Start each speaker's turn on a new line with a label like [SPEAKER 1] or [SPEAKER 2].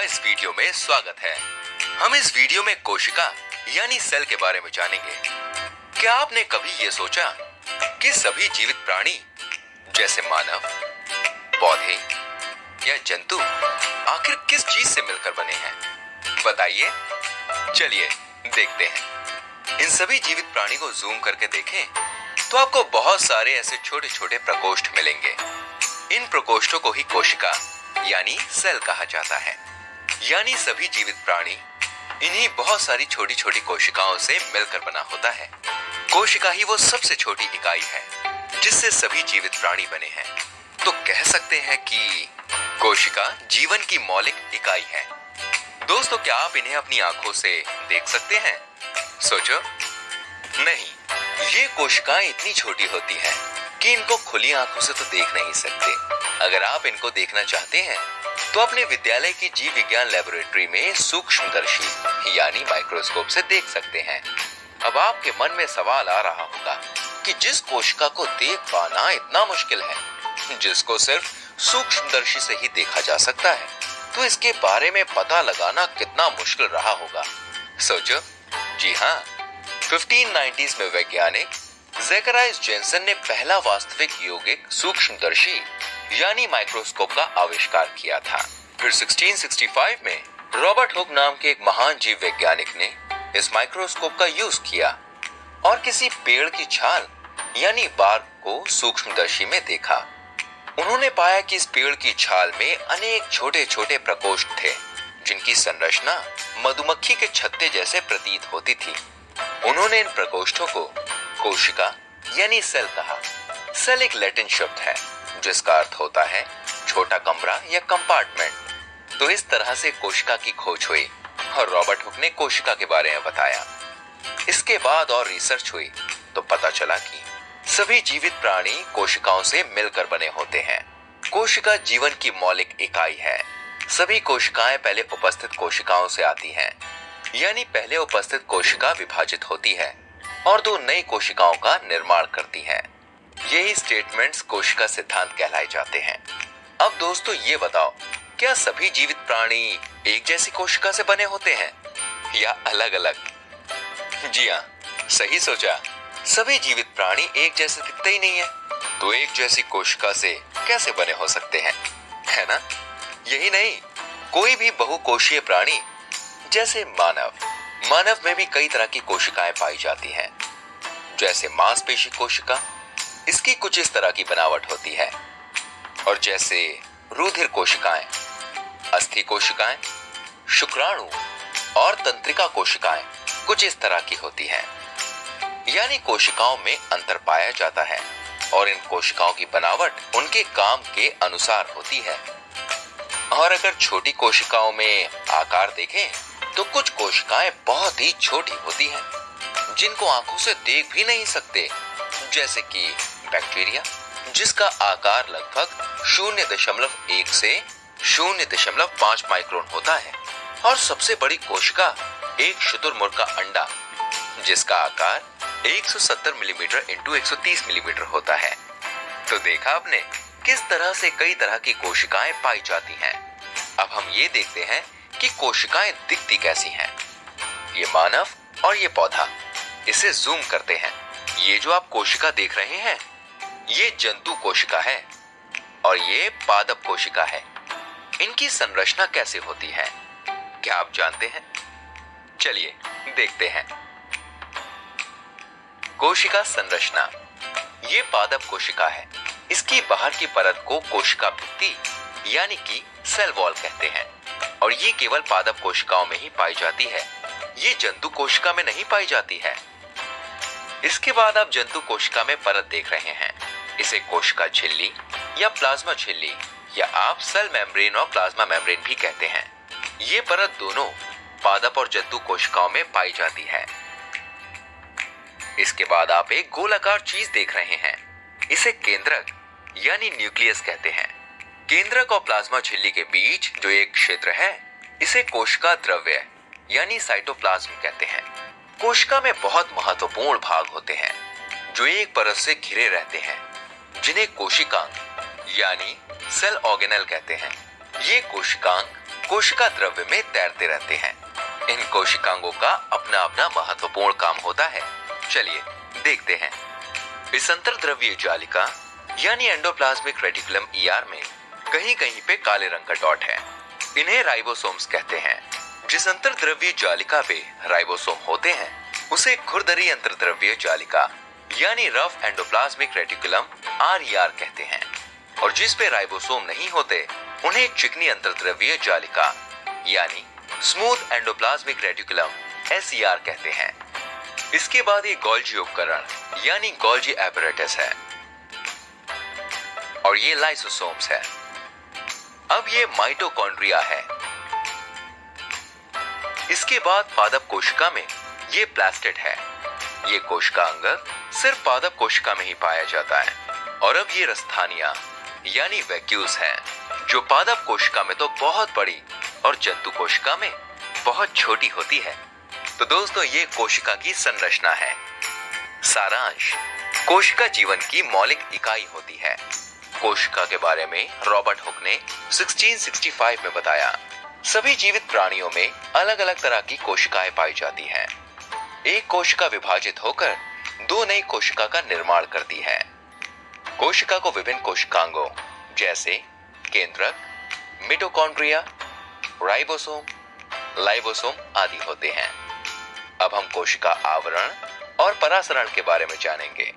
[SPEAKER 1] इस वीडियो में स्वागत है। हम इस वीडियो में कोशिका यानी सेल के बारे में जानेंगे। क्या आपने कभी ये सोचा कि सभी जीवित प्राणी जैसे मानव, पौधे या जंतु आखिर किस चीज से मिलकर बने हैं? बताइए, चलिए देखते हैं। इन सभी जीवित प्राणी को जूम करके देखें तो आपको बहुत सारे ऐसे छोटे छोटे प्रकोष्ठ मिलेंगे। इन प्रकोष्ठों को ही कोशिका यानी सेल कहा जाता है। यानी सभी जीवित प्राणी इन्हीं बहुत सारी छोटी छोटी कोशिकाओं से मिलकर बना होता है। कोशिका ही वो सबसे छोटी इकाई है जिससे सभी जीवित प्राणी बने हैं। तो कह सकते हैं कि कोशिका जीवन की मौलिक इकाई है। दोस्तों, क्या आप इन्हें अपनी आंखों से देख सकते हैं? सोचो, नहीं, ये कोशिकाएं इतनी छोटी होती हैं कि इनको खुली आंखों से तो देख नहीं सकते। अगर आप इनको देखना चाहते हैं तो अपने विद्यालय की जीव विज्ञान लैबोरेटरी में सूक्ष्मदर्शी यानी माइक्रोस्कोप से देख सकते हैं। अब आपके मन में सवाल आ रहा होगा कि जिस कोशिका को देख पाना इतना मुश्किल है, जिसको सिर्फ सूक्ष्मदर्शी से ही देखा जा सकता है, तो इसके बारे में पता लगाना कितना मुश्किल रहा होगा। सोचो, जी हाँ, 1590s में वैज्ञानिक ज़ेकराइस जेन्सेन ने पहला वास्तविक यौगिक सूक्ष्मदर्शी यानी माइक्रोस्कोप का आविष्कार किया था। फिर 1665 में रॉबर्ट हुक नाम के एक महान जीव वैज्ञानिक ने इस माइक्रोस्कोप का यूज किया और किसी पेड़ की छाल यानी बार्क को सूक्ष्मदर्शी में देखा। उन्होंने पाया कि इस पेड़ की छाल में अनेक छोटे छोटे प्रकोष्ठ थे जिनकी संरचना मधुमक्खी के छत्ते जैसे प्रतीत होती थी। उन्होंने इन प्रकोष्ठों को कोशिका यानी सेल कहा। सेल एक लैटिन शब्द है जिसका अर्थ होता है छोटा कमरा या कंपार्टमेंट। तो इस तरह से कोशिका की खोज हुई और रॉबर्ट हुक ने कोशिका के बारे में बताया। इसके बाद और रिसर्च हुई तो पता चला कि सभी जीवित प्राणी कोशिकाओं से मिलकर बने होते हैं। कोशिका जीवन की मौलिक इकाई है। सभी कोशिकाएं पहले उपस्थित कोशिकाओं से आती हैं, यानी पहले उपस्थित कोशिका विभाजित होती है और दो नई कोशिकाओं का निर्माण करती हैं। यही स्टेटमेंट्स कोशिका सिद्धांत कहलाए जाते हैं। अब दोस्तों, ये बताओ, क्या सभी जीवित प्राणी एक जैसी कोशिका से बने होते हैं या अलग अलग? जी हाँ, सही सोचा। सभी जीवित प्राणी एक जैसे दिखते ही नहीं है, तो एक जैसी कोशिका से कैसे बने हो सकते हैं, है ना? यही नहीं, कोई भी बहुकोशीय प्राणी जैसे मानव में भी कई तरह की कोशिकाएं पाई जाती हैं। जैसे मांसपेशी कोशिका, इसकी कुछ इस तरह की बनावट होती है। और जैसे रुधिर कोशिकाएं, अस्थि कोशिकाएं, शुक्राणु और तंत्रिका कोशिकाएं कुछ इस तरह की होती हैं। यानी कोशिकाओं में अंतर पाया जाता है और इन कोशिकाओं की बनावट उनके काम के अनुसार होती है। और अगर छोटी कोशिकाओं में आकार देखें तो कुछ कोशिकाएं बहुत ही छोटी होती हैं जिनको आंखों से देख भी नहीं सकते, जैसे कि बैक्टीरिया, जिसका आकार लगभग 0.1 से 0.5 माइक्रोन होता है। और सबसे बड़ी कोशिका एक शुतुरमुर्ग का अंडा, जिसका आकार 170 मिलीमीटर इंटू 130 मिलीमीटर होता है। तो देखा आपने किस तरह से कई तरह की कोशिकाएं पाई जाती हैं। अब हम ये देखते हैं कि कोशिकाएं दिखती कैसी हैं। ये मानव और ये पौधा, इसे जूम करते हैं। ये जो आप कोशिका देख रहे हैं, ये जंतु कोशिका है और ये पादप कोशिका है। इनकी संरचना कैसे होती है, क्या आप जानते हैं? चलिए देखते हैं। कोशिका संरचना, ये पादप कोशिका है। इसकी बाहर की परत को कोशिका भित्ति यानी कि सेल वॉल कहते हैं और ये केवल पादप कोशिकाओं में ही पाई जाती है। ये जंतु कोशिका में नहीं पाई जाती है। इसके बाद आप जंतु कोशिका में परत देख रहे हैं। इसे कोशिका झिल्ली या प्लाज्मा झिल्ली या आप सेल मेम्ब्रेन और प्लाज्मा मेम्ब्रेन भी कहते हैं। ये परत दोनों पादप और जंतु कोशिकाओं में पाई जाती है। इसके बाद आप एक गोलाकार चीज देख रहे हैं। इसे केंद्रक यानी न्यूक्लियस कहते हैं। केंद्रक और प्लाज्मा झिल्ली के बीच जो एक क्षेत्र है, इसे कोशिका द्रव्य यानी साइटोप्लाज्म कहते हैं। कोशिका में बहुत महत्वपूर्ण भाग होते हैं जो एक परत से घिरे रहते हैं, जिन्हें कोशिकांग यानी सेल ऑर्गेनेल कहते हैं। ये कोशिकांग कोशिका द्रव्य में तैरते रहते हैं। इन कोशिकांगों का अपना अपना महत्वपूर्ण काम होता है। चलिए देखते हैं। इस अंतर्द्रव्यीय जालिका यानी एंडोप्लाज्मिक रेटिकुलम ईआर में कहीं कहीं पे काले रंग का डॉट है। इन्हें राइबोसोम्स कहते हैं। जिस अंतर्द्रव्यीय जालिका पे राइबोसोम होते हैं उसे खुरदरी अंतर्द्रव्यीय जालिका यानी रफ एंडोप्लाज्मिक रेटिकुलम आरईआर कहते हैं, और जिस पे राइबोसोम नहीं होते उन्हें चिकनी अंतर्द्रव्यीय जालिका यानी स्मूथ एंडोप्लाज्मिक रेटिकुलम एसईआर कहते हैं। इसके बाद ये गोल्जी उपकरण यानी गोल्जी एपरेटस है, और ये लाइसोसोम्स है। अब ये माइटोकॉन्ड्रिया है। इसके बाद पादप कोशिका में ये प्लास्टिड है। ये कोशिका अंग सिर्फ पादप कोशिका में ही पाया जाता है। और अब ये रस्थानिया यानी वैक्यूल्स हैं, जो पादप कोशिका में तो बहुत बड़ी और जंतु कोशिका में बहुत छोटी होती है। तो दोस्तों ये कोशिका की संरचना है। सारांश, कोशिका जीवन की मौलिक इकाई होती है। कोशिका के बारे में रॉबर्ट हुक ने 1665 में बताया। सभी जीवित प्राणियों में अलग अलग तरह की कोशिकाएं पाई जाती हैं। एक कोशिका विभाजित होकर दो नई कोशिका का निर्माण करती है। कोशिका को विभिन्न कोशिकांगों जैसे केंद्रक, मिटोकॉन्ड्रिया, राइबोसोम, लाइबोसोम आदि होते हैं। अब हम कोशिका आवरण और परासरण के बारे में जानेंगे।